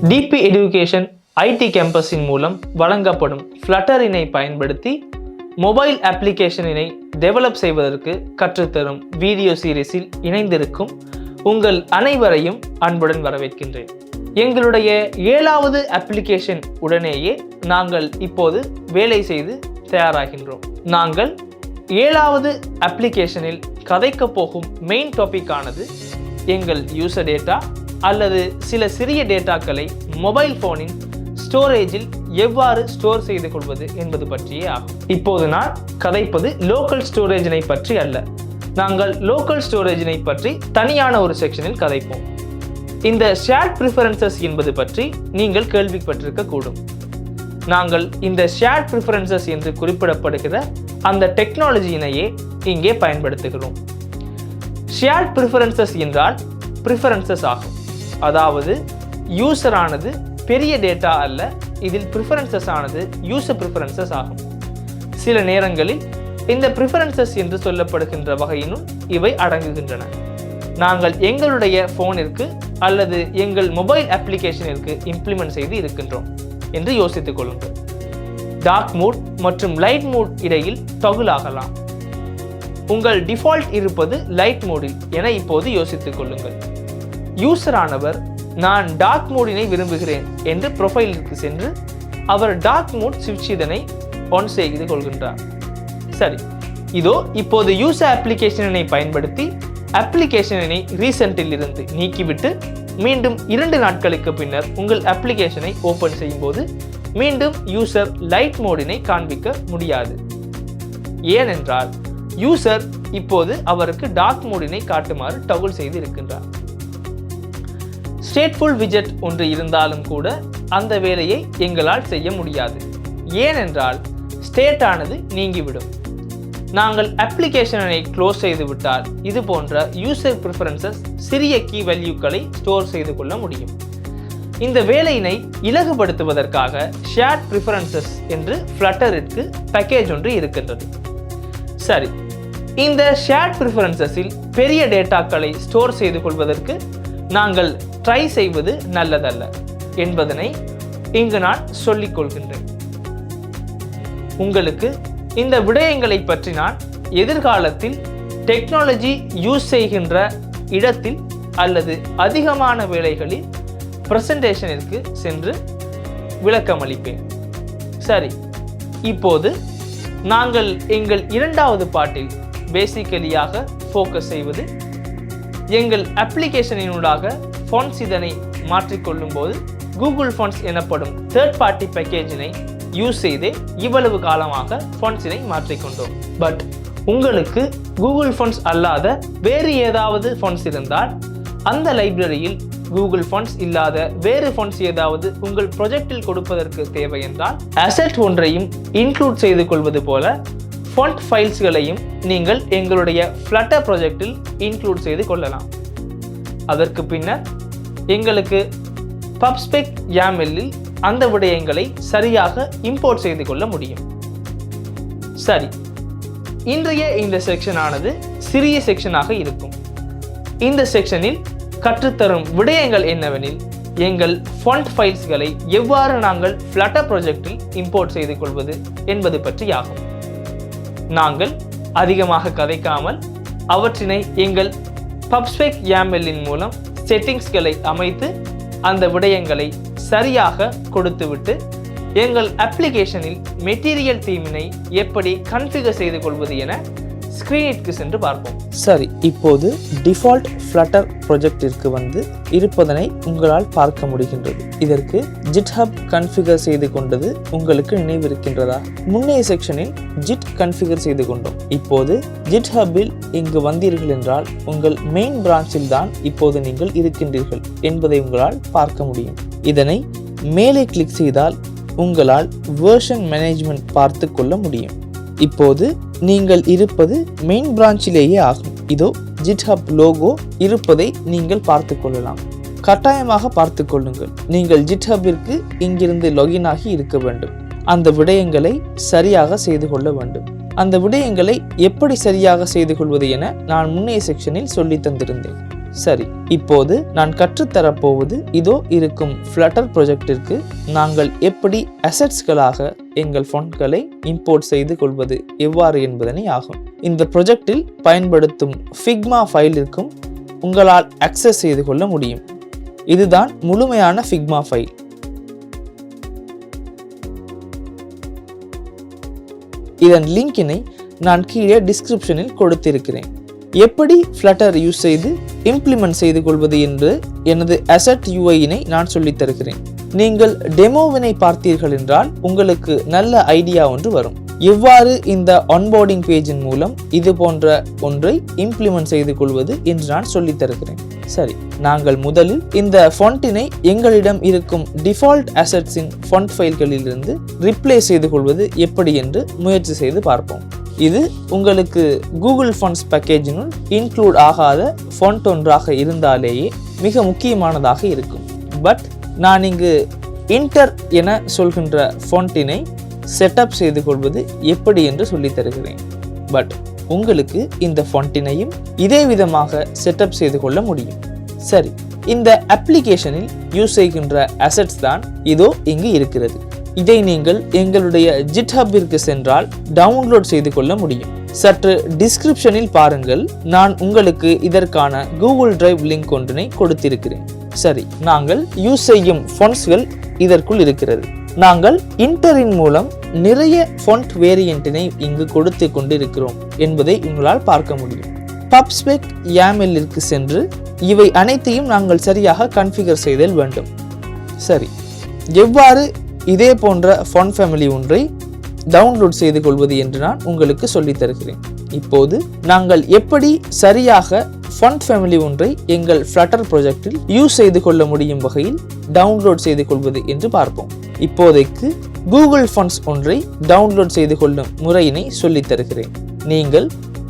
DP education ID கேம்பஸின் மூலம் வழங்கப்படும் ஃப்ளட்டரினை பயன்படுத்தி மொபைல் அப்ளிகேஷனினை டெவலப் செய்வதற்கு கற்றுத்தரும் வீடியோ சீரிஸில் இணைந்திருக்கும் உங்கள் அனைவரையும் அன்புடன் வரவேற்கின்றேன். எங்களுடைய 7வது அப்ளிகேஷன் உடனேயே நாங்கள் இப்போது வேலை செய்து தயாராகின்றோம். நாங்கள் 7வது அப்ளிகேஷனில் கதைக்க போகும் மெயின் டாபிக்கானது எங்கள் யூசர் டேட்டா அல்லது சில சிறிய டேட்டாக்களை மொபைல் ஃபோனின் ஸ்டோரேஜில் எவ்வாறு ஸ்டோர் செய்து கொள்வது என்பது பற்றியே ஆகும். இப்போது நான் கதைப்பது லோக்கல் ஸ்டோரேஜினை பற்றி அல்ல. நாங்கள் லோக்கல் ஸ்டோரேஜினை பற்றி தனியான ஒரு செக்ஷனில் கதைப்போம். இந்த ஷேர்ட் ப்ரிஃபரன்சஸ் என்பது பற்றி நீங்கள் கேள்விப்பட்டிருக்க கூடும். நாங்கள் இந்த ஷேர்ட் ப்ரிஃபரன்சஸ் என்று குறிப்பிடப்படுகிற அந்த டெக்னாலஜியினையே இங்கே பயன்படுத்துகிறோம். ஷேர்ட் ப்ரிஃபரன்சஸ் என்றால் ப்ரிஃபரன்சஸ் ஆகும். அதாவது யூசரானது பெரிய டேட்டா அல்ல, இதில் ப்ரிஃபரன்சஸ் ஆனது யூசர் ப்ரிஃபரன்சஸ் ஆகும். சில நேரங்களில் இந்த ப்ரிஃபரன்சஸ் என்று சொல்லப்படுகின்ற வகையினும் இவை அடங்குகின்றன. நாங்கள் எங்களுடைய ஃபோனிற்கு அல்லது எங்கள் மொபைல் அப்ளிகேஷனிற்கு இம்ப்ளிமெண்ட் செய்து இருக்கின்றோம் என்று யோசித்துக் கொள்ளுங்கள். டார்க் மோட் மற்றும் லைட் மோட் இடையில் டொகுல் ஆகலாம். உங்கள் டிஃபால்ட் இருப்பது லைட் மோடில் என இப்போது யோசித்துக் கொள்ளுங்கள். யூசரானவர் நான் டார்க் மோடினை விரும்புகிறேன் என்று ப்ரொஃபைலுக்கு சென்று அவர் டார்க் மோட் சுவிட்ச் இதனை ஆன் செய்து கொள்கின்றார். சரி, இதோ இப்போது யூசர் அப்ளிகேஷனை பயன்படுத்தி அப்ளிகேஷனை ரீசெண்டில் இருந்து நீக்கிவிட்டு மீண்டும் 2 நாட்களுக்கு பின்னர் உங்கள் அப்ளிகேஷனை ஓபன் செய்யும் போது மீண்டும் யூசர் லைட் மோடினை காண்பிக்க முடியாது. ஏனென்றால் யூசர் இப்போது அவருக்கு டார்க் மோடினை காட்டுமாறு டொகுல் செய்து இருக்கின்றார். ஸ்டேட்ஃபுல் விஜெட் ஒன்று இருந்தாலும் கூட அந்த வேலையை எங்களால் செய்ய முடியாது. ஏனென்றால் ஸ்டேட் ஆனது நீங்கிவிடும். நாங்கள் அப்ளிகேஷனை க்ளோஸ் செய்து விட்டால் இது போன்ற யூசர் ப்ரிஃபரன்சஸ் சிறிய கீ வேல்யூக்களை ஸ்டோர் செய்து கொள்ள முடியும். இந்த வேலையினை இலகுபடுத்துவதற்காக ஷேர்ட் ப்ரிஃபரன்சஸ் என்று ஃப்ளட்டருக்கு பேக்கேஜ் ஒன்று இருக்கின்றது. சரி, இந்த ஷேர்ட் ப்ரிஃபரன்சஸில் பெரிய டேட்டாக்களை ஸ்டோர் செய்து கொள்வதற்கு நாங்கள் ட்ரை செய்வது நல்லதல்ல என்பதனை இங்கு நான் சொல்லிக் கொள்கின்றேன். உங்களுக்கு இந்த விடயங்களை பற்றி நான் எதிர்காலத்தில் டெக்னாலஜி யூஸ் செய்கின்ற இடத்தில் அல்லது அதிகமான வேளைகளில் பிரசன்டேஷனிற்கு சென்று விளக்கமளிப்பேன். சரி, இப்போது நாங்கள் எங்கள் 2வது பாட்டில் பேசிக்கலியாக ஃபோக்கஸ் செய்வது எங்கள் அப்ளிகேஷனினூடாக ஃபாண்ட்ஸ் இதனை மாற்றிக்கொள்ளும் போது கூகுள் ஃபாண்ட்ஸ் எனப்படும் தேர்ட் பார்ட்டி பேக்கேஜினை யூஸ் செய்தே இவ்வளவு காலமாக ஃபாண்ட்ஸினை மாற்றிக்கொண்டோம். பட் உங்களுக்கு கூகுள் ஃபாண்ட்ஸ் அல்லாத வேறு ஏதாவது ஃபாண்ட்ஸ் இருந்தால் அந்த லைப்ரரியில் கூகுள் ஃபாண்ட்ஸ் இல்லாத வேறு ஃபாண்ட்ஸ் ஏதாவது உங்கள் ப்ரொஜெக்டில் கொடுப்பதற்கு தேவை என்றால் அசெட் ஒன்றையும் இன்க்ளூட் செய்து கொள்வது போல ஃபாண்ட் ஃபைல்ஸ்களையும் நீங்கள் எங்களுடைய ஃப்ளட்டர் ப்ராஜெக்டில் இன்க்ளூட் செய்து கொள்ளலாம். அதற்கு பின்னர் எங்களுக்கு பப்ஸ்பெக் YAML-இல் அந்த விடயங்களை சரியாக இம்போர்ட் செய்து கொள்ள முடியும். சரி, இன்றைய இந்த செக்ஷனானது சிறிய செக்ஷனாக இருக்கும். இந்த செக்ஷனில் கற்றுத்தரும் விடயங்கள் என்னவெனில் எங்கள் ஃபாண்ட் ஃபைல்ஸ்களை எவ்வாறு நாங்கள் ஃப்ளட்டர் ப்ராஜெக்டில் இம்போர்ட் செய்து கொள்வது என்பது பற்றி ஆகும். நாங்கள் அதிகமாக கதைக்காமல் அவற்றினை எங்கள் பப்ஸ்பெக் YAML-இன் மூலம் செட்டிங்ஸ்களை அமைத்து அந்த விடயங்களை சரியாக கொடுத்துவிட்டு எங்கள் அப்ளிகேஷனில் மெட்டீரியல் தீமினை எப்படி கன்ஃபிகர் செய்து கொள்வது என ஸ்க்ரீனிற்கு சென்று பார்ப்போம். சரி, இப்போது டிஃபால்ட் ஃப்ளட்டர் ப்ராஜெக்டிற்கு வந்து இருப்பதனை உங்களால் பார்க்க முடிகின்றது. இதற்கு GitHub கன்ஃபிகர் செய்து கொண்டது உங்களுக்கு நினைவிருக்கின்றதா? முன்னைய செக்ஷனில் ஜிட் கன்ஃபிகர் செய்து கொண்டோம். இப்போது GitHub-இல் இங்கு வந்தீர்கள் என்றால் உங்கள் மெயின் பிரான்ச்சில் தான் இப்போது நீங்கள் இருக்கின்றீர்கள் என்பதை உங்களால் பார்க்க முடியும். இதனை மேலே கிளிக் செய்தால் உங்களால் வெர்ஷன் மேனேஜ்மெண்ட் பார்த்து கொள்ள முடியும். இப்போது நீங்கள் இருப்பது மெயின் பிரான்ச்சிலேயே ஆகும். இதோ GitHub லோகோ இருப்பதை நீங்கள் பார்த்து கொள்ளலாம். கட்டாயமாக பார்த்து கொள்ளுங்கள். நீங்கள் GitHub-இற்கு இங்கிருந்து லாகின் ஆகி இருக்க வேண்டும். அந்த விடயங்களை சரியாக செய்து கொள்ள வேண்டும். அந்த விடயங்களை எப்படி சரியாக செய்து கொள்வது என நான் முன்னைய செக்ஷனில் சொல்லி தந்திருந்தேன். சரி, இப்போது நான் கற்றுத்தரப்போவது இதோ இருக்கும் ஃப்ளட்டர் ப்ரொஜெக்டிற்கு நாங்கள் எப்படி அசெட்ஸ்களாக எங்கள் ஃபொண்ட்களை இம்போர்ட் செய்து கொள்வது எவ்வாறு என்பதனை ஆகும். இந்த ப்ரொஜெக்டில் பயன்படுத்தும் ஃபிக்மா ஃபைலிற்கும் உங்களால் அக்சஸ் செய்து கொள்ள முடியும். இதுதான் முழுமையான ஃபிக்மா ஃபைல். இதன் லிங்கினை நான் கீழே டிஸ்கிரிப்ஷனில் கொடுத்திருக்கிறேன். எப்படி ஃப்ளட்டர் யூஸ் செய்து இம்ப்ளிமெண்ட் செய்து கொள்வது என்று எனது அசெட் யூஐயினை நான் சொல்லித் தருகிறேன். நீங்கள் டெமோவினை பார்த்தீர்கள் என்றால் உங்களுக்கு நல்ல ஐடியா ஒன்று வரும். எவ்வாறு இந்த ஆன்போர்டிங் பேஜின் மூலம் இது போன்ற ஒன்றை இம்ப்ளிமெண்ட் செய்து கொள்வது என்று நான் சொல்லித் தருகிறேன். சரி, நாங்கள் முதலில் இந்த ஃபாண்டினை எங்களிடம் இருக்கும் டிஃபால்ட் அசெட்ஸின் ஃபாண்ட் ஃபைல்களிலிருந்து ரிப்ளேஸ் செய்து கொள்வது எப்படி என்று முயற்சி செய்து பார்ப்போம். இது உங்களுக்கு கூகுள் ஃபாண்ட்ஸ் பேக்கேஜினுள் இன்க்ளூட் ஆகாத ஃபாண்ட் ஒன்றாக இருந்தாலேயே மிக முக்கியமானதாக இருக்கும். பட் நான் இங்கு இன்டர் என சொல்கின்ற ஃபாண்டினை செட்டப் செய்து கொள்வது எப்படி என்று சொல்லித் தருகிறேன். பட் உங்களுக்கு இந்த ஃபாண்டினையும் இதே விதமாக செட்டப் செய்து கொள்ள முடியும். சரி, இந்த அப்ளிகேஷனில் யூஸ் செய்கின்ற அசெட்ஸ் தான் இதோ இங்கு இருக்கிறது. இதை நீங்கள் எங்களுடைய ஜிட்ஹப்பிற்கு சென்றால் டவுன்லோட் செய்து கொள்ள முடியும். சற்று டிஸ்கிரிப்ஷனில் பாருங்கள், நான் உங்களுக்கு இதற்கான கூகுள் டிரைவ் லிங்க் ஒன்றினை கொடுத்திருக்கிறேன். சரி, நாங்கள் யூஸ் செய்யும் ஃபாண்ட்ஸ்கள் இதற்குள் இருக்கிறது. நாங்கள் இன்டரின் மூலம் நிறைய ஃபாண்ட் வேரியன்ட்டினை இங்கு கொடுத்து கொண்டிருக்கிறோம் என்பதை உங்களால் பார்க்க முடியும். பப்ஸ்பெக் YAMLற்கு சென்று இவை அனைத்தையும் நாங்கள் சரியாக கன்ஃபிகர் செய்தல் வேண்டும். சரி, எவ்வாறு இதே போன்ற ஃபாண்ட் ஃபேமிலி ஒன்றை டவுன்லோட் செய்து கொள்வது என்று நான் உங்களுக்கு சொல்லித் தருகிறேன். இப்போது நாங்கள் எப்படி சரியாக ஃபாண்ட் ஃபேமிலி ஒன்றை எங்கள் ஃப்ளட்டர் ப்ரொஜெக்டில் யூஸ் செய்து கொள்ள முடியும் வகையில் டவுன்லோட் செய்து கொள்வது என்று பார்ப்போம். இப்போதைக்கு கூகுள் ஃபாண்ட்ஸ் ஒன்றை டவுன்லோட் செய்து கொள்ளும் முறையினை சொல்லித் தருகிறேன். நீங்கள்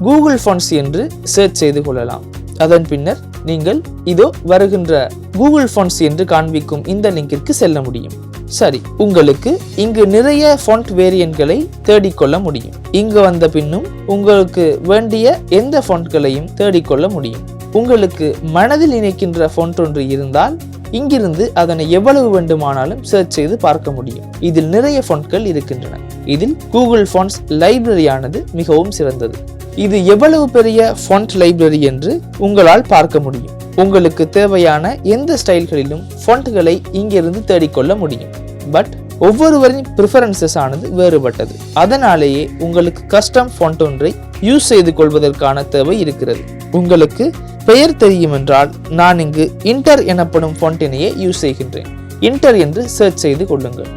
கூகுள் ஃபாண்ட்ஸ் என்று சர்ச் செய்து கொள்ளலாம். அதன் பின்னர் நீங்கள் இதோ வருகின்ற கூகுள் ஃபாண்ட்ஸ் என்று காண்பிக்கும் இந்த லிங்கிற்கு செல்ல முடியும். சரி, உங்களுக்கு இங்கு நிறைய ஃபாண்ட் வேரியன்ட்களை தேடிக்கொள்ள முடியும். இங்கு வந்த பின்னும் உங்களுக்கு வேண்டிய எந்த ஃபாண்ட்களையும் தேடிக்கொள்ள முடியும். உங்களுக்கு மனதில் நினைக்கின்ற ஃபாண்ட் ஒன்று இருந்தால் இங்கிருந்து அதனை எவ்வளவு வேண்டுமானாலும் சர்ச் செய்து பார்க்க முடியும். இதில் நிறைய ஃபாண்ட்கள் இருக்கின்றன. இதில் கூகுள் ஃபாண்ட்ஸ் லைப்ரரியானது மிகவும் சிறந்தது. இது எவ்வளவு பெரிய ஃபாண்ட் லைப்ரரி என்று உங்களால் பார்க்க முடியும். உங்களுக்கு தேவையான எந்த ஸ்டைல்களிலும் ஃபாண்ட்களை இங்கிருந்து தேடிக்கொள்ள முடியும். பட் ஒவ்வொருவரின் ப்ரிஃபரன்சஸ் ஆனது வேறுபட்டது. அதனாலேயே உங்களுக்கு கஸ்டம் ஃபாண்ட் ஒன்றை யூஸ் செய்து கொள்வதற்கான தேவை இருக்கிறது. உங்களுக்கு பெயர் தெரியும் என்றால் நான் இங்கு இன்டர் எனப்படும் ஃபாண்டினையே யூஸ் செய்கின்றேன். இன்டர் என்று சர்ச் செய்து கொள்ளுங்கள்.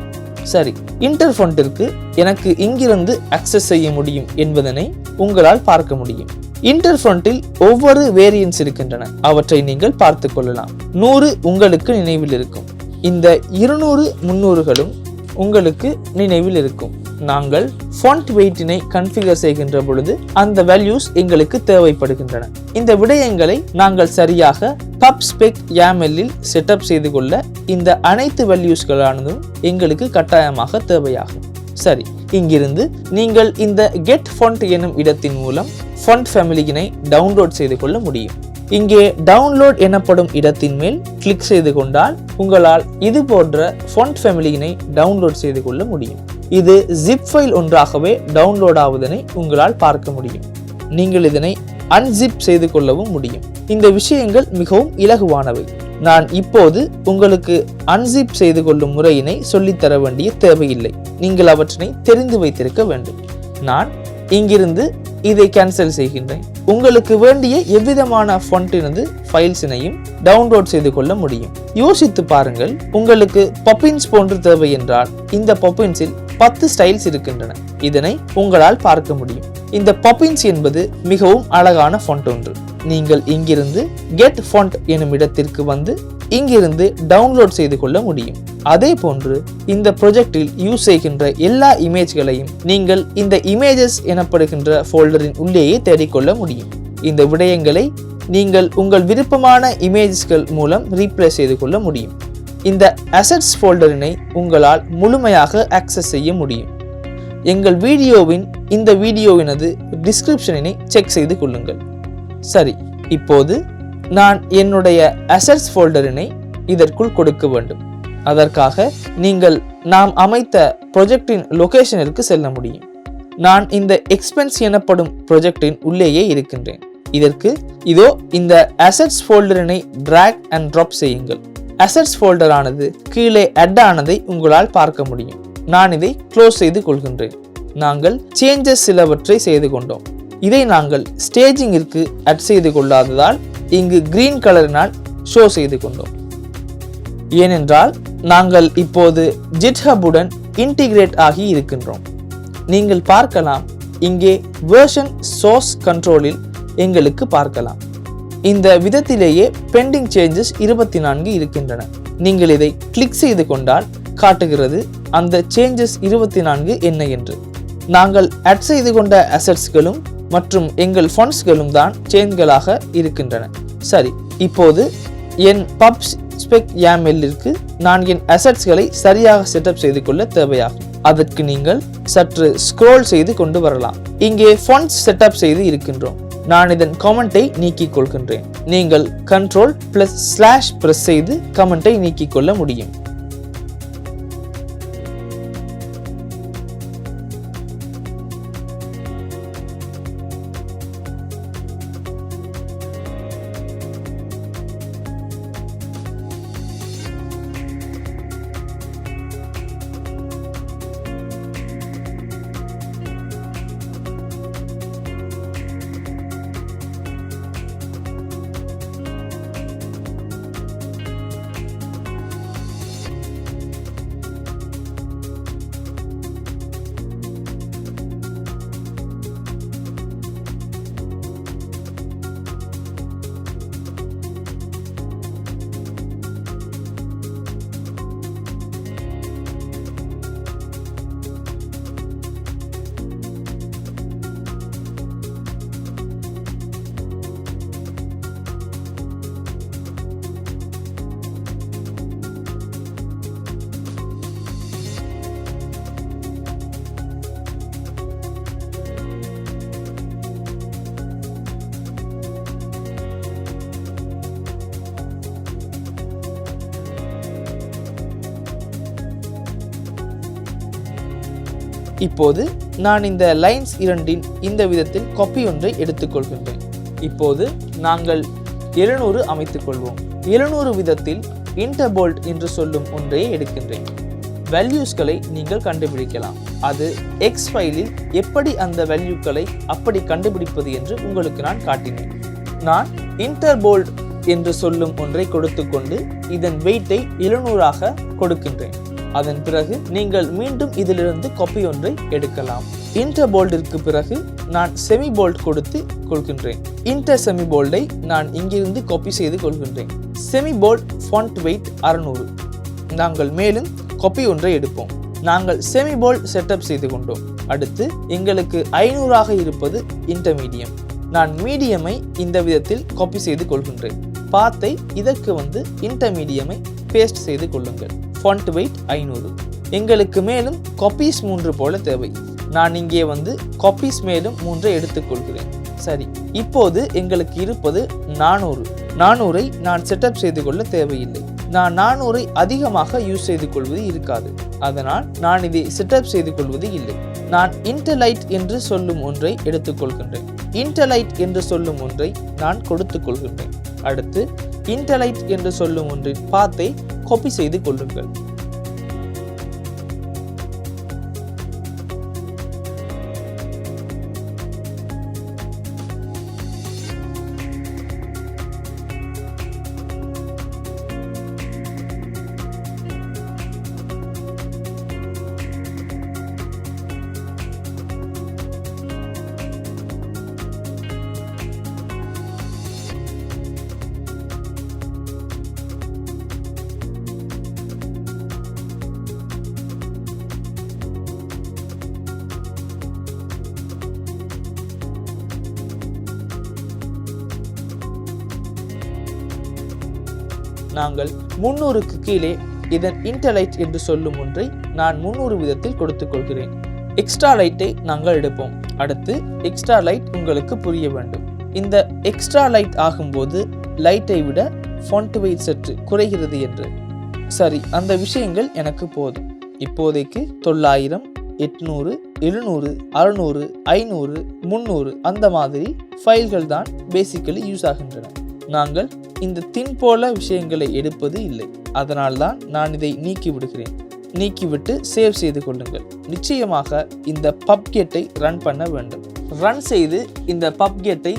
சரி, இன்டர் ஃபாண்டிற்கு எனக்கு இங்கிருந்து அக்சஸ் செய்ய முடியும் என்பதனை உங்களால் பார்க்க முடியும். இன்டர் ஃபாண்டில் ஒவ்வொரு வேரியன்ஸ் இருக்கின்றன. அவற்றை நீங்கள் பார்த்து கொள்ளலாம். 100 உங்களுக்கு நினைவில் இருக்கும். இந்த 200 300களும் உங்களுக்கு நினைவில் இருக்கும். நாங்கள் ஃபாண்ட் வெயிட்டினை கன்ஃபிகர் செய்கின்ற பொழுது அந்த வேல்யூஸ் எங்களுக்கு தேவைப்படுகின்றன. இந்த விடயங்களை நாங்கள் சரியாக பப்ஸ்பெக் YAMLல் செட்டப் செய்து கொள்ள இந்த அனைத்து வேல்யூஸ்களானதும் எங்களுக்கு கட்டாயமாக தேவையாகும். சரி, இங்கிருந்து நீங்கள் இந்த கெட் ஃபாண்ட் எனும் இடத்தின் மூலம் ஃபாண்ட் ஃபேமிலியினை டவுன்லோட் செய்து கொள்ள முடியும். இங்கே டவுன்லோட் எனப்படும் இடத்தின் மேல் கிளிக் செய்து கொண்டால் உங்களால் இது போன்ற ஃபாண்ட் ஃபேமிலியினை டவுன்லோட் செய்து கொள்ள முடியும். இது ஜிப் ஃபைல் ஒன்றாகவே டவுன்லோட் ஆவதனை உங்களால் பார்க்க முடியும். நீங்கள் இதனை அன்சிப் செய்து கொள்ளவும் முடியும். இந்த விஷயங்கள் மிகவும் இலகுவானவை. நான் இப்போது உங்களுக்கு அன்சிப் செய்து கொள்ளும் முறையினை சொல்லித்தர வேண்டிய தேவையில்லை. நீங்கள் அவற்றினை தெரிந்து வைத்திருக்க வேண்டும். நான் இங்கிருந்து இதை கேன்சல் செய்கின்றேன். உங்களுக்கு வேண்டிய எவ்விதமான ஃபாண்டினது ஃபைல்ஸினையும் டவுன்லோட் செய்து கொள்ள முடியும். யோசித்து பாருங்கள், உங்களுக்கு பாப்பின்ஸ் போன்று தேவை என்றால் இந்த பாப்பின்ஸில் 10 ஸ்டைல்ஸ் இருக்கின்றன. இதனை உங்களால் பார்க்க முடியும். இந்த பாப்பின்ஸ் என்பது மிகவும் அழகான ஃபாண்ட் ஒன்று. நீங்கள் இங்கிருந்து கெட் ஃபாண்ட் எனும் இடத்திற்கு வந்து இங்கிருந்து டவுன்லோட் செய்து கொள்ள முடியும். அதே போன்று இந்த ப்ரொஜெக்டில் யூஸ் செய்கின்ற எல்லா இமேஜ்களையும் நீங்கள் இந்த இமேஜஸ் எனப்படுகின்ற ஃபோல்டரின் உள்ளேயே தேடிக்கொள்ள முடியும். இந்த விடயங்களை நீங்கள் உங்கள் விருப்பமான இமேஜஸ்கள் மூலம் ரீப்ளேஸ் செய்து கொள்ள முடியும். இந்த அசெட்ஸ் ஃபோல்டரினை உங்களால் முழுமையாக ஆக்சஸ் செய்ய முடியும். எங்கள் வீடியோவின் இந்த வீடியோவினது டிஸ்கிரிப்ஷனினை செக் செய்து கொள்ளுங்கள். சரி, இப்போது நான் என்னுடைய அசெட்ஸ் ஃபோல்டரினை இதற்குள் கொடுக்க வேண்டும். அதற்காக நீங்கள் நாம் அமைத்த ப்ரொஜெக்டின் லொகேஷனிற்கு செல்ல முடியும். நான் இந்த எக்ஸ்பென்ஸ் எனப்படும் ப்ரொஜெக்டின் உள்ளேயே இருக்கின்றேன். இதற்கு இதோ இந்த அசெட்ஸ் ஃபோல்டரினை டிராக் அண்ட் ட்ராப் செய்யுங்கள். அசெட்ஸ் ஃபோல்டர் ஆனது கீழே அட் ஆனதை உங்களால் பார்க்க முடியும். நான் இதை க்ளோஸ் செய்து கொள்கின்றேன். நாங்கள் சேஞ்சஸ் சிலவற்றை செய்து கொண்டோம். இதை நாங்கள் ஸ்டேஜிங்கிற்கு அட் செய்து கொள்ளாததால் இங்கு கிரீன் கலரினால் ஷோ செய்து கொண்டோம். ஏனென்றால் நாங்கள் இப்போது ஜிட்ஹபுடன் இன்டிகிரேட் ஆகி இருக்கின்றோம். நீங்கள் பார்க்கலாம், இங்கே வெர்ஷன் சோர்ஸ் கண்ட்ரோலில் எங்களுக்கு பார்க்கலாம். இந்த விதத்திலேயே பெண்டிங் சேஞ்சஸ் 24 இருக்கின்றன. நீங்கள் இதை கிளிக் செய்து கொண்டால் காட்டுகிறது அந்த சேஞ்சஸ் 24 என்ன என்று. நாங்கள் ஆட் செய்து கொண்ட அசெட்ஸ்களும் மற்றும் எங்கள் ஃபண்ட்ஸ்களும் தான் சேஞ்ச்களாக இருக்கின்றன. சரி, இப்போது என் பப் ஸ்பெக் YAMLிற்கு நான் என் அசெட்ஸ்களை சரியாக செட்டப் செய்து கொள்ள தேவையாகும். அதற்கு நீங்கள் சற்று ஸ்க்ரோல் செய்து கொண்டு வரலாம். இங்கே ஃபண்ட்ஸ் செட்டப் செய்து இருக்கின்றோம். நான் இதன் கமெண்டை நீக்கிக் கொள்கின்றேன். நீங்கள் Ctrl+/ பிரஸ் செய்து கமெண்டை நீக்கிக் கொள்ள முடியும். இப்போது நான் இந்த லைன்ஸ் இரண்டின் இந்த விதத்தில் காப்பி ஒன்றை எடுத்துக்கொள்கின்றேன். இப்போது நாங்கள் 700 அமைத்துக் கொள்வோம். 700 விதத்தில் இன்டர்போல்ட் என்று சொல்லும் ஒன்றையே எடுக்கின்றேன். வேல்யூஸ்களை நீங்கள் கண்டுபிடிக்கலாம். அது எக்ஸ் ஃபைலில் எப்படி அந்த வேல்யூக்களை அப்படி கண்டுபிடிப்பது என்று உங்களுக்கு நான் காட்டினேன். நான் இன்டர்போல்ட் என்று சொல்லும் ஒன்றை கொடுத்துக்கொண்டு இதன் வெயிட்டை 700ஆக கொடுக்கின்றேன். அதன் பிறகு நீங்கள் மீண்டும் இதிலிருந்து காப்பி ஒன்றை எடுக்கலாம். இன்டர்போல்டிற்கு பிறகு நான் செமி போல்ட் கொடுத்து கொள்கின்றேன். இன்டர் செமி போல்டை நான் இங்கிருந்து காப்பி செய்து கொள்கின்றேன். Semi bold font weight 600. நாங்கள் மேலும் காப்பி ஒன்றை எடுப்போம். நாங்கள் செமி போல்ட் செட்டப் செய்து கொண்டோம். அடுத்து எங்களுக்கு 500ஆக இருப்பது இன்டர்மீடியம். நான் மீடியமை இந்த விதத்தில் காப்பி செய்து கொள்கின்றேன். பாத்தை இதற்கு இன்டர்மீடியமை பேஸ்ட் செய்து கொள்ளுங்கள். Font weight 500. எங்களுக்கு மேலும் காப்பீஸ் 3 போல தேவை. நான் இங்கே காப்பீஸ் மேலும் 3 எடுத்துக்கொள்கிறேன். சரி, இப்போது எங்களுக்கு இருப்பது 400. 400ஐ நான் செட்டப் செய்து கொள்ள தேவையில்லை. நான் 400ஐ அதிகமாக யூஸ் செய்து கொள்வது இருக்காது. அதனால் நான் இதை செட்டப் செய்து கொள்வது இல்லை. நான் இன்டர்லைட் என்று சொல்லும் ஒன்றை எடுத்துக்கொள்கின்றேன். இன்டர்லைட் என்று சொல்லும் ஒன்றை நான் கொடுத்துக் கொள்கின்றேன். அடுத்து இன்டர்லைட் என்று சொல்லும் ஒன்றின் பாத்தை காப்பி செய்து கொள்ளுங்கள். நாங்கள் 300க்கு கீழே இதன் இன்டர்லைட் என்று சொல்லும் ஒன்றை நான் 300 விதத்தில் கொடுத்துக் கொள்கிறேன். எக்ஸ்ட்ரா லைட்டை நாங்கள் எடுப்போம். அடுத்து எக்ஸ்ட்ரா லைட் உங்களுக்கு புரிய வேண்டும். இந்த எக்ஸ்ட்ரா லைட் ஆகும்போது லைட்டை விட ஃபாண்ட் வெயிட் சற்று குறைகிறது என்று. சரி, அந்த விஷயங்கள் எனக்கு போதும். இப்போதைக்கு 900, 800, 700, 600, 500, 300 அந்த மாதிரி ஃபைல்கள் தான் பேசிக்கலி யூஸ் ஆகின்றன. நாங்கள் இந்த தின் போல விஷயங்களை எடுப்பது இல்லை. அதனால்தான் நான் இதை நீக்கி விடுகிறேன். நீக்கிவிட்டு சேவ் செய்து கொள்ளுங்கள். நிச்சயமாக இந்த பப்கெட்டை ரன் பண்ண வேண்டும். ரன் செய்து இந்த பப்கெட்டை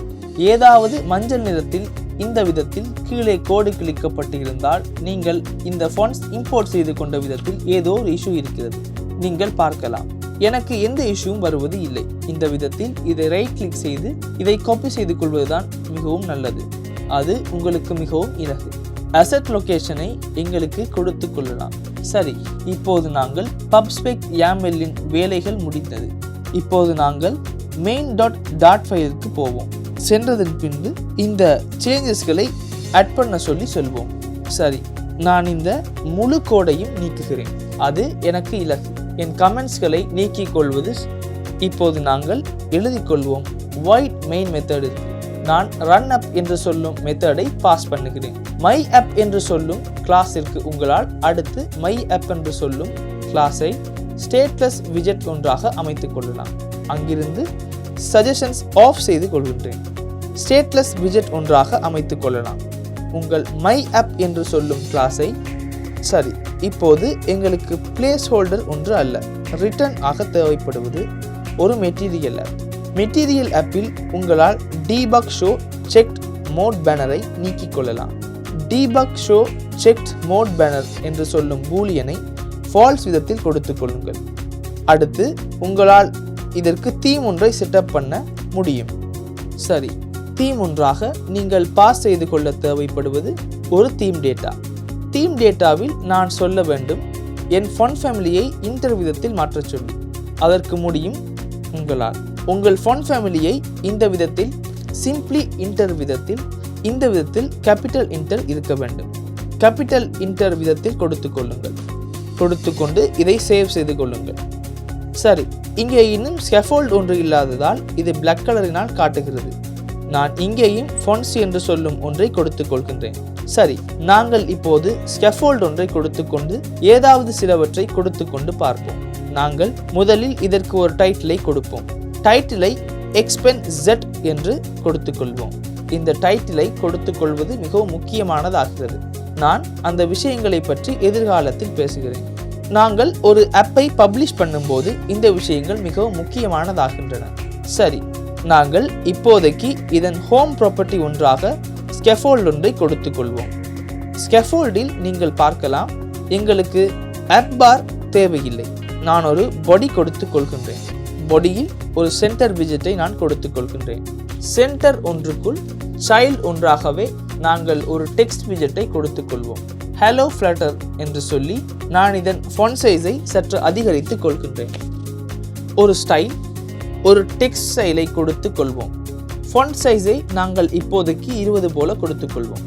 ஏதாவது மஞ்சள் நிறத்தில் இந்த விதத்தில் கீழே கோடு கிளிக்கப்பட்டிருந்தால் நீங்கள் இந்த ஃபாண்ட்ஸ் இம்போர்ட் செய்து கொண்ட விதத்தில் ஏதோ ஒரு இஷ்யூ இருக்கிறது. நீங்கள் பார்க்கலாம். எனக்கு எந்த இஷ்யூவும் வருவது இல்லை. இந்த விதத்தில் இதை ரைட் கிளிக் செய்து இதை காப்பி செய்து கொள்வதுதான் மிகவும் நல்லது. அது உங்களுக்கு மிகவும் இலகு. அசெட் லொகேஷனை எங்களுக்கு கொடுத்து கொள்ளலாம். சரி, இப்போது நாங்கள் பப்ஸ்பெக் YAMLின் வேலைகள் முடிந்தது. இப்போது நாங்கள் main.dart ஃபைலுக்கு போவோம். சென்றதன் பின்பு இந்த சேஞ்சஸ்களை ஆட் பண்ண சொல்லி சொல்வோம். சரி, நான் இந்த முழு கோடையும் நீக்குகிறேன். அது எனக்கு இலகு. என் கமெண்ட்ஸ்களை நீக்கிக் கொள்வது. இப்போது நாங்கள் எழுதி கொள்வோம். void main மெத்தட் இருக்கு. நான் run up என்று சொல்லும் மெத்தடை பாஸ் பண்ணுகிறேன். my app என்று சொல்லும் கிளாஸிற்கு உங்களால் அடுத்து my app என்று சொல்லும் கிளாஸை ஸ்டேட்லெஸ் விஜெட் ஒன்றாக அமைத்துக் கொள்ளலாம். அங்கிருந்து சஜஷன்ஸ் ஆஃப் செய்து கொள்கின்றேன். ஸ்டேட்லெஸ் விஜெட் ஒன்றாக அமைத்துக் கொள்ளலாம். உங்கள் my app என்று சொல்லும் கிளாஸை. சரி, இப்போது எங்களுக்கு பிளேஸ் ஹோல்டர் ஒன்று அல்ல, ரிட்டர்ன் ஆக தேவைப்படுவது ஒரு மெட்டீரியல் ஆப். மெட்டீரியல் ஆப்பில் உங்களால் debug show checked mode பேனரை நீக்கிக் கொள்ளலாம். debug show checked mode banner என்று சொல்லும் பூலியனை ஃபால்ஸ் விதத்தில் கொடுத்து கொள்ளுங்கள். அடுத்து உங்களால் இதற்கு தீம் ஒன்றை செட்டப் பண்ண முடியும். சரி, தீம் ஒன்றாக நீங்கள் பாஸ் செய்து கொள்ள தேவைப்படுவது ஒரு தீம் டேட்டா. தீம் டேட்டாவில் நான் சொல்ல வேண்டும் என் ஃபாண்ட் ஃபேமிலியை இன்டர் விதத்தில் மாற்ற சொல்லி. அதற்கு முடியும் உங்களால். உங்கள் ஃபாண்ட் ஃபேமிலியை இந்த விதத்தில் சிம்பிளி இன்டர் விதத்தில், இந்த விதத்தில் கேபிட்டல் இன்டர் இருக்க வேண்டும். கேபிட்டல் இன்டர் விதத்தில் கொடுத்து கொள்ளுங்கள். கொடுத்துக்கொண்டு இதை சேவ் செய்து கொள்ளுங்கள். சரி, இங்கே இன்னும் ஸ்கேஃபோல்ட் ஒன்று இல்லாததால் இது பிளாக் கலரினால் காட்டுகிறது. நான் இங்கேயும் ஃபாண்ட்ஸ் என்று சொல்லும் ஒன்றை கொடுத்து கொள்கின்றேன். சரி, நாங்கள் இப்போது ஸ்கேஃபோல்ட் ஒன்றை கொடுத்துக்கொண்டு ஏதாவது சிலவற்றை கொடுத்து கொண்டு பார்ப்போம். நாங்கள் முதலில் இதற்கு ஒரு டைட்டிலை கொடுப்போம். டைட்டிலை எக்ஸ்பென் Z என்று கொடுத்துக்கொள்வோம். இந்த டைட்டிலை கொடுத்துக்கொள்வது மிகவும் முக்கியமானதாகிறது. நான் அந்த விஷயங்களை பற்றி எதிர்காலத்தில் பேசுகிறேன். நாங்கள் ஒரு ஆப்பை பப்ளிஷ் பண்ணும்போது இந்த விஷயங்கள் மிகவும் முக்கியமானதாகின்றன. சரி, நாங்கள் இப்போதைக்கு இதன் ஹோம் ப்ராப்பர்ட்டி ஒன்றாக ஸ்கேஃபோல்ட் ஒன்றை கொடுத்துக்கொள்வோம். ஸ்கேஃபோல்டில் நீங்கள் பார்க்கலாம், எங்களுக்கு ஆப் பார் தேவையில்லை. நான் ஒரு பாடி கொடுத்து கொள்கின்றேன். பாடியில் ஒரு சென்டர் விஜெட்டை நான் கொடுத்து கொள்கின்றேன். சென்டர் ஒன்றுக்குள் சைல்ட் ஒன்றாகவே நாங்கள் ஒரு டெக்ஸ்ட் விஜெட்டை கொடுத்து கொள்வோம். ஹலோ ஃப்ளட்டர் என்று சொல்லி நான் இதன் ஃபாண்ட் சைஸை சற்று அதிகரித்து கொள்கின்றேன். ஒரு ஸ்டைல், ஒரு டெக்ஸ்ட் ஸ்டைலை கொடுத்து கொள்வோம். ஃபாண்ட் சைஸை நாங்கள் இப்போதைக்கு 20 போல கொடுத்து கொள்வோம்.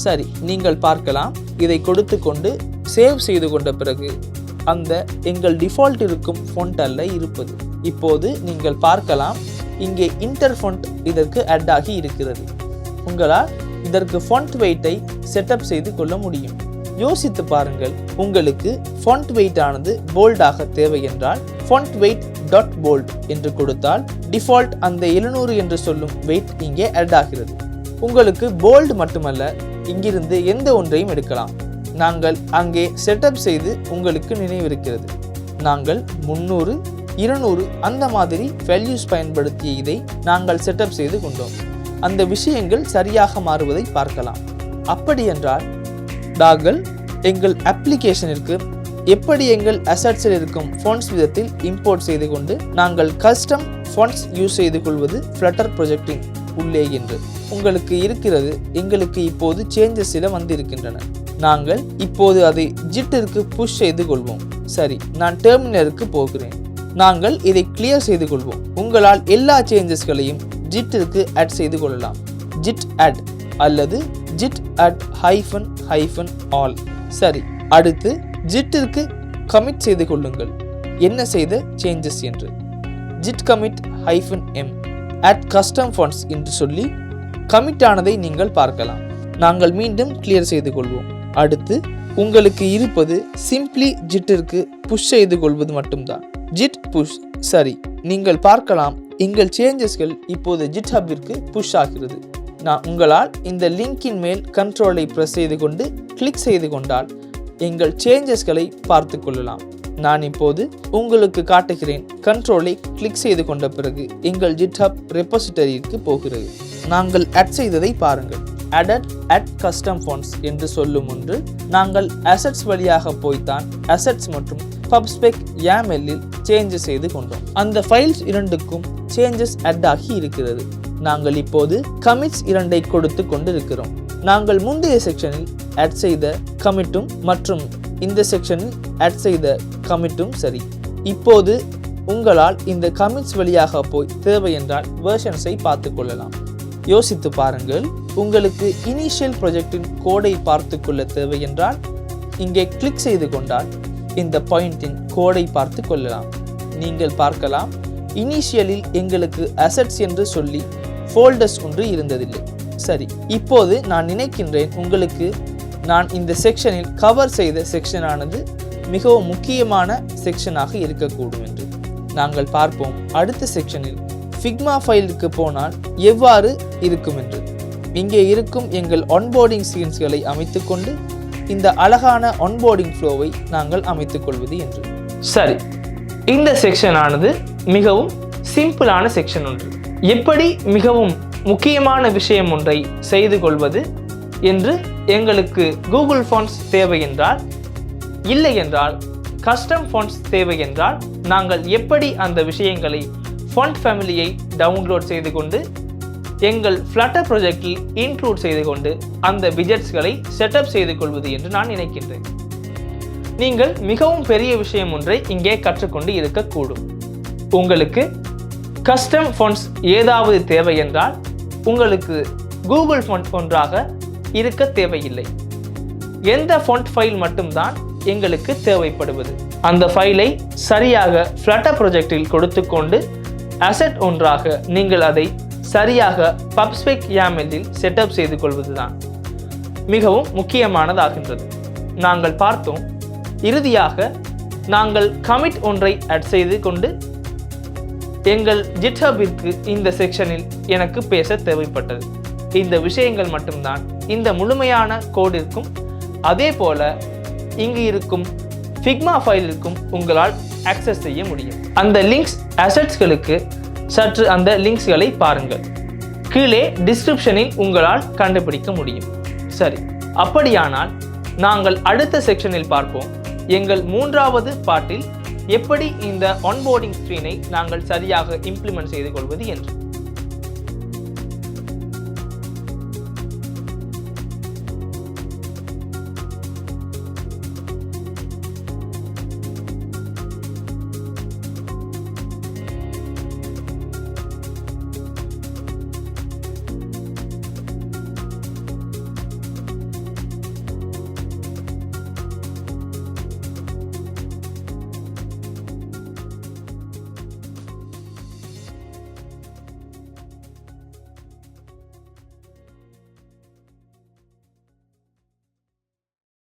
சரி, நீங்கள் பார்க்கலாம். இதை கொடுத்து கொண்டு சேவ் செய்து கொண்ட பிறகு அந்த எங்கள் டிஃபால்ட் இருக்கும் ஃபாண்ட் அல்ல இருப்பது. இப்போது நீங்கள் பார்க்கலாம், இங்கே இன்டர் ஃபாண்ட் இதற்கு ஆட் ஆகி இருக்கிறது. உங்களால் இதற்கு ஃபாண்ட் வெயிட்டை செட்டப் செய்து கொள்ள முடியும். யோசித்து பாருங்கள். உங்களுக்கு ஃபாண்ட் வெயிட் ஆனது போல்டாக தேவை என்றால் ஃபாண்ட் வெயிட் டாட் போல்ட் என்று கொடுத்தால் டிஃபால்ட் அந்த 700 என்று சொல்லும் வெயிட் இங்கே ஆட் ஆகிறது. உங்களுக்கு போல்டு மட்டுமல்ல, இங்கிருந்து எந்த ஒன்றையும் எடுக்கலாம். நாங்கள் அங்கே செட்டப் செய்து உங்களுக்கு நினைவிருக்கிறது. நாங்கள் 300, 200 அந்த மாதிரி வேல்யூஸ் பயன்படுத்திய இதை நாங்கள் செட்டப் செய்து கொண்டோம். அந்த விஷயங்கள் சரியாக மாறுவதை பார்க்கலாம். அப்படி என்றால் நாங்கள் எங்கள் அப்ளிகேஷனிற்கு எப்படி எங்கள் அசட்ஸில் இருக்கும் ஃபாண்ட்ஸ் விதத்தில் இம்போர்ட் செய்து கொண்டு நாங்கள் கஸ்டம் ஃபாண்ட்ஸ் யூஸ் செய்து கொள்வது ஃப்ளட்டர் ப்ரொஜெக்டின் உள்ளே என்று உங்களுக்கு இருக்கிறது. எங்களுக்கு இப்போது சேஞ்சஸ் சில வந்திருக்கின்றன. நாங்கள் இப்போது அதை ஜிட்டிற்கு புஷ் செய்து கொள்வோம். சரி, நான் டெர்மினலுக்கு போகிறேன். நாங்கள் இதை கிளியர் செய்து கொள்வோம். உங்களால் எல்லா சேஞ்சஸ்களையும் ஜிட்டிற்கு ஆட் செய்து கொள்ளலாம். ஜிட் ஆட் அல்லது ஜிட் ஆட் -all. சரி, அடுத்து ஜிட்டிற்கு கமிட் செய்து கொள்ளுங்கள் என்ன செய்த சேஞ்சஸ் என்று. GID commit -m add custom fonts என்று சொல்லி கமிட் ஆனதை நீங்கள் பார்க்கலாம். நாங்கள் மீண்டும் கிளியர் செய்து கொள்வோம். அடுத்து உங்களுக்கு இருப்பது சிம்பிளி ஜிட்டிற்கு புஷ் செய்து கொள்வது மட்டும்தான். ஜிட் புஷ் சரி. நீங்கள் பார்க்கலாம் எங்கள் சேஞ்சஸ்கள் இப்போது ஜிட்ஹப்பிற்கு புஷ் ஆகிறது. உங்களால் இந்த லிங்கின் மேல் கண்ட்ரோலை பிரஸ் செய்து கொண்டு கிளிக் செய்து கொண்டால் எங்கள் சேஞ்சஸ்களை பார்த்து கொள்ளலாம். நான் இப்போது உங்களுக்கு காட்டுகிறேன். கண்ட்ரோலை கிளிக் செய்து கொண்ட பிறகு எங்கள் ஜிட்ஹப் ரெபாசிட்டரிக்கு போகிறது. நாங்கள் ஆட் செய்ததை பாருங்கள். add custom fonts என்று சொல்லும் ஒன்று நாங்கள் அசெட்ஸ் வழியாக போய்த்தான் அசெட்ஸ் மற்றும் pubspec YAML-இல் சேஞ்சஸ் செய்து கொண்டோம். அந்த ஃபைல்ஸ் இரண்டுக்கும் சேஞ்சஸ் add ஆகி இருக்கிறது. நாங்கள் இப்போது கமிட்ஸ் 2 கொடுத்து கொண்டிருக்கிறோம். நாங்கள் முந்தைய செக்ஷனில் ஆட் செய்த கமிட்டும் மற்றும் இந்த செக்ஷனில் ஆட் செய்த கமிட்டும் சரி. இப்போது உங்களால் இந்த கமிட்ஸ் வழியாக போய் தேவை என்றால் வெர்ஷன்ஸை பார்த்து கொள்ளலாம். யோசித்து பாருங்கள். உங்களுக்கு இனிஷியல் ப்ராஜெக்டின் கோடை பார்த்து கொள்ள தேவை என்றால் இங்கே கிளிக் செய்து கொண்டால் இந்த பாயிண்டின் கோடை பார்த்து கொள்ளலாம். நீங்கள் பார்க்கலாம் இனிஷியலில் எங்களுக்கு அசெட்ஸ் என்று சொல்லி ஃபோல்டர்ஸ் ஒன்று இருந்ததில்லை. சரி, இப்போது நான் நினைக்கின்றேன் உங்களுக்கு நான் இந்த செக்ஷனில் கவர் செய்த செக்ஷனானது மிகவும் முக்கியமான செக்ஷனாக இருக்கக்கூடும் என்று. நாங்கள் பார்ப்போம் அடுத்த செக்ஷனில் ஃபிக்மா ஃபைலுக்கு போனால் எவ்வாறு இருக்கும் என்று. இங்கே இருக்கும் எங்கள் ஒன்போர்டிங் சீன்ஸ்களை அமைத்துக்கொண்டு இந்த அழகான ஒன்போர்டிங் ஃப்ளோவை நாங்கள் அமைத்துக் கொள்வது என்று. சரி, இந்த செக்ஷனானது மிகவும் சிம்பிளான செக்ஷன் ஒன்று. எப்படி மிகவும் முக்கியமான விஷயம் ஒன்றை செய்து கொள்வது என்று எங்களுக்கு கூகுள் ஃபாண்ட்ஸ் தேவை என்றால், இல்லை என்றால் கஸ்டம் ஃபாண்ட்ஸ் தேவை என்றால் நாங்கள் எப்படி அந்த விஷயங்களை ஃபாண்ட் ஃபேமிலியை டவுன்லோட் செய்து கொண்டு எங்கள் ஃப்ளட்டர் ப்ராஜெக்டில் இன்க்ளூட் செய்து கொண்டு அந்த விஜெட்ஸ்களை செட்டப் செய்து கொள்வது என்று நான் நினைக்கின்றேன். நீங்கள் மிகவும் பெரிய விஷயம் ஒன்றை இங்கே கற்றுக்கொண்டு இருக்கக்கூடும். உங்களுக்கு கஸ்டம் ஃபாண்ட்ஸ் ஏதாவது தேவை என்றால் உங்களுக்கு கூகுள் ஃபாண்ட் ஒன்றாக இருக்க தேவையில்லை. எந்த ஃபாண்ட் ஃபைல் மட்டும்தான் எங்களுக்கு தேவைப்படுவது. அந்த ஃபைலை சரியாக ஃப்ளட்டர் ப்ராஜெக்டில் கொடுத்து கொண்டு அசெட் ஒன்றாக நீங்கள் அதை சரியாக pubspec YAML-இல் செட்டப் செய்து கொள்வதுதான் மிகவும் முக்கியமானதாகின்றது. நாங்கள் பார்த்தோம். இறுதியாக நாங்கள் கமிட் ஒன்றை ஆட் செய்து கொண்டு எங்கள் ஜிட்ஹப்பிற்கு இந்த செக்ஷனில் எனக்கு பேச தேவைப்பட்டது. இந்த விஷயங்கள் மட்டும்தான் இந்த முழுமையான கோடிற்கும் அதே போல இங்கு இருக்கும் ஃபிக்மா ஃபைலிற்கும் உங்களால் ஆக்சஸ் செய்ய முடியும். அந்த லிங்க்ஸ் அசெட்ஸ்களுக்கு சற்று அந்த லிங்க்ஸ்களை பாருங்கள். கீழே டிஸ்கிரிப்ஷனில் உங்களால் கண்டுபிடிக்க முடியும். சரி, அப்படியானால் நாங்கள் அடுத்த செக்ஷனில் பார்ப்போம். எங்கள் 3வது பாட்டில் எப்படி இந்த ஆன்போர்டிங் ஸ்க்ரீனை நாங்கள் சரியாக இம்ப்ளிமெண்ட் செய்து கொள்வது என்று.